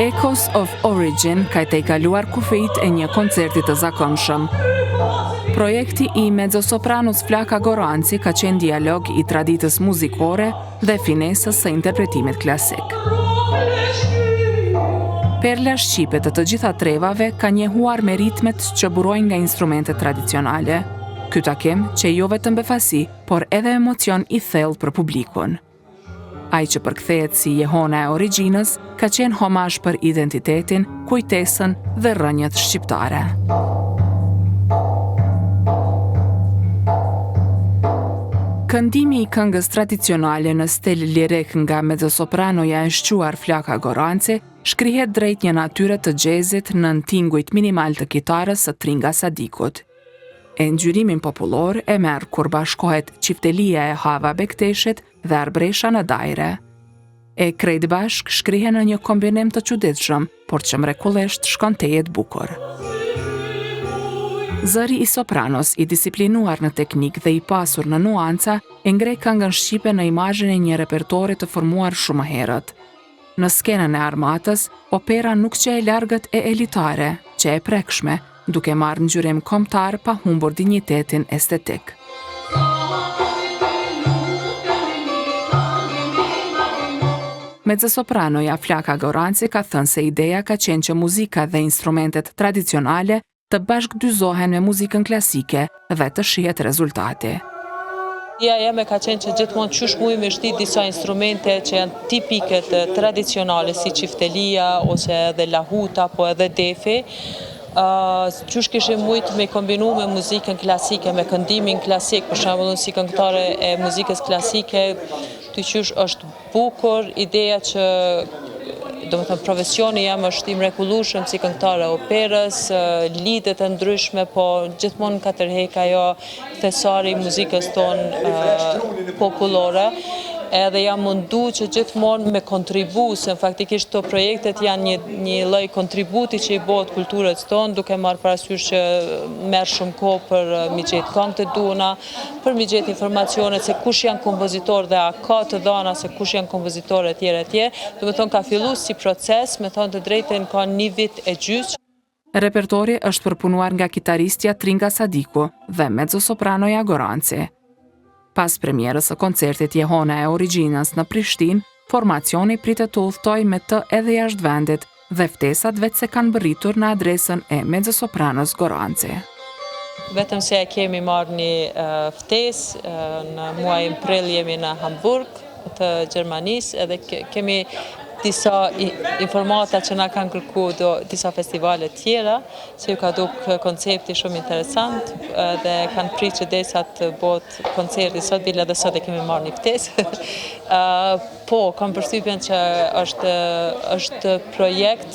Echoes of Origin ka të kaluar kufijt e një koncerti të zakonshëm. Projekti i mezzosopranos Flaka Goranci ka qenë dialog i traditës muzikore dhe finesës së interpretimit klasik. Perla shqipe të gjitha trevave ka njehuar me ritmet që burojnë nga instrumentet tradicionale. Ky takim që jo vetëm befasi, por edhe emocion i thellë për publikun. Ai që përkthehet si Jehona e Origjinës ka qenë homazh për identitetin, kujtesën dhe rrënjët shqiptare. Këndimi i këngës tradicionale në stil lirik nga mezzosopranoja e shquar Flaka Goranci shkrihet drejt një natyre të jazzit në tingujt minimal të kitarës së Tringa Sadikut. E ngjyrimin popullor e merr kur bashkohet çiftelia e Hava Bekteshit dhe Arbresha në Dajre. E krejt bashk shkrihen në një kombinim të çuditshëm, por që mrekullisht shkon tejet bukur. Zëri i sopranos, i disiplinuar në teknik dhe i pasur në nuanca, e ngrej këngën shqipe në imazhin e një repertori të formuar shumë herët. Në skenën e Armatës, opera nuk që e largët e elitare, që e prekshme, duke marrë ngjyrim kombëtar pa humbur dinjitetin estetik. Mezzosopranoja Flaka Goranci ka thënë se ideja ka qenë që muzika dhe instrumentet tradicionale të bashkëdyzohen me muzikën klasike dhe të shihet rezultati. Ideja jeme ka qenë që gjithmonë qysh mujmë me shtit disa instrumente që janë tipike të tradicionale, si çiftelia ose edhe lahuta, po edhe defi. Qysh kishim mujt me kombinu me muzikën klasike, me këndimin klasik, për shembull si këngëtare e muzikës klasike, ty qysh është bukur, ideja që profesioni jam është i mrekullueshëm si këngëtare operës, lidhje të ndryshme, po gjithmonë ka tërheq ajo thesari i muzikës tonë popullore. Edhe jam mundu që gjithmonë me kontribu, se në faktikisht të projektet janë një lloj kontributi që i bëhet kulturës tonë, duke marrë parasysh që merr shumë kohë për mi gjetë këngët e duhuna, për mi gjetë informacione se kush janë kompozitorë dhe a ka të dhëna se kush janë kompozitorë etj. Do të thonë ka filluar si proces, me thonë të drejtën ka një vit e gjysmë. Repertori është përpunuar nga kitaristja Tringa Sadiku dhe mezzosopranoja Goranci. Pas premierës së koncertit Jehona e Origjinës në Prishtinë, formacioni pritet të udhtojë me të edhe jashtë vendit dhe ftesat vetë se kanë bërritur në adresën e mezzosopranos Goranci. Vetëm se e kemi marrë një ftesë, në muajin prill jemi në Hamburg të Gjermanisë, edhe kemi disa informata që na kanë kërkuar disa festivale tjera, që ju ka duk koncepti shumë interesant dhe kanë pritur që derisa të bëhet koncerti sot, bile dhe sot e kemi marrë një ftesë. Po, kam përshtypjen që është projekt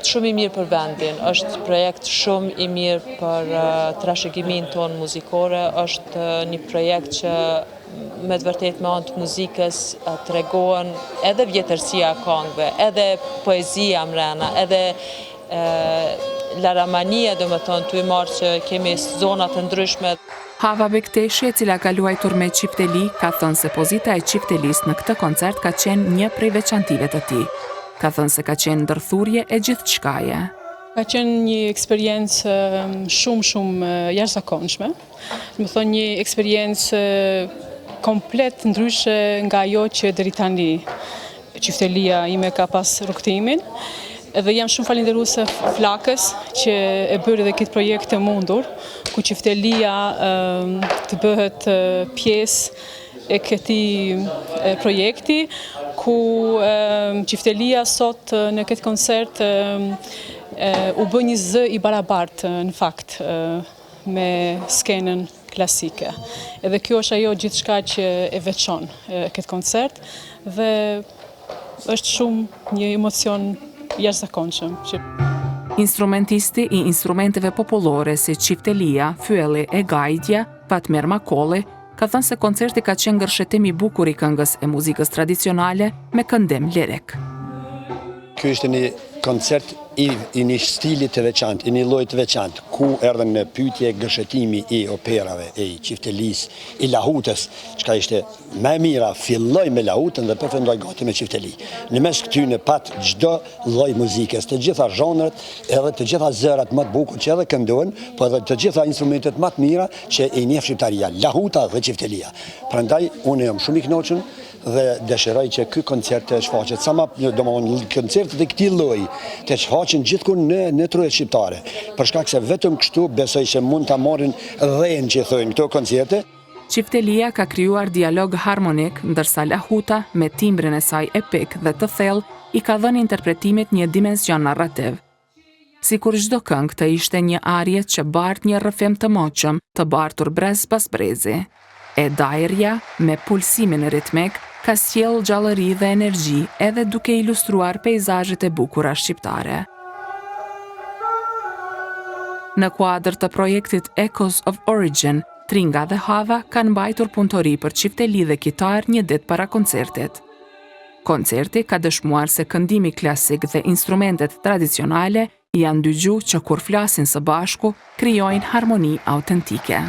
shumë i mirë për vendin, është projekt shumë i mirë për trashëgimin tonë muzikore, është një projekt që me të vërtet me anë të muzikës tregohen edhe vjetërsia e këngëve, edhe poezia mrena, edhe laramania, do më thonë, të i marë që kemi zonat të ndryshme. Hava Bekteshi, e cila ka luajtur me çifteli, ka thënë se pozita e çiftelis në këtë koncert ka qenë një prej veçantive të tij. Ka thënë se ka qenë ndërthurje e gjithçkaje. Ka qenë një eksperiencë shumë jashtëzakonshme. Do të thonë një eksperiencë komplet ndryshe nga ajo që deri tani çiftelia ime ka pas rrugtimin. Dhe jam shumë falënderuese Flakës që e bëri dhe këtë projekt të mundur, ku çiftelia të bëhet pjesë e këtij projekti, ku çiftelia sot në këtë koncert u bë një zë i barabartë në fakt me skenën klasike. Edhe kjo është ajo gjithçka që e veçon këtë koncert dhe është shumë një emocion jashtëzakonshëm. Instrumentisti i instrumenteve popullore si çiftelia, fyelli e gajdja, Fatmir Makolli, ka thënë se koncerti ka qenë ngërshetim i bukur i këngës e muzikës tradicionale me këndim lirik. Ky ishte një koncert i një stili të veçantë, i një lloji të veçantë, ku erdhen në pyetje gëshetimi i operave, i qiftelisë, i lahutës, çka ishte më e mira, filloi me lahutën dhe përfundoi gati me qifteli. Në mes këtyne pat çdo lloj muzikës, të gjitha zhanret, edhe të gjitha zërat më të bukur që edhe këndohen, po edhe të gjitha instrumentet më të mira që i njeh shqiptaria, lahuta dhe qiftelia. Prandaj unë jam shumë i kënaqur dhe dëshiroj që ky koncert të shfaqet sa më, domethënë koncertet e këtij lloji të shfaqen gjithkund në trojën shqiptare. Për shkak se vetëm kështu besoj që mund ta marrin dhënë që thonë këto koncerte. Qiftelia ka krijuar dialog harmonik, ndërsa lahuta, me timbrin e saj epik dhe të thellë, i ka dhënë interpretimit një dimension narrativ. Sikur çdo këngë të ishte një arje që bart një rrëfim të moqëm, të bartur brez pas brezi. E dairja, me pulsimin ritmik, ka sjell gjallëri dhe energji edhe duke ilustruar peizazhet e bukura shqiptare. Në kuadër të projektit Echoes of Origin, Tringa dhe Hava kanë mbajtur punëtori për qifteli dhe kitar një ditë para koncertit. Koncerti ka dëshmuar se këndimi klasik dhe instrumentet tradicionale janë dy gjuhë që kur flasin së bashku, krijojnë harmoni autentike.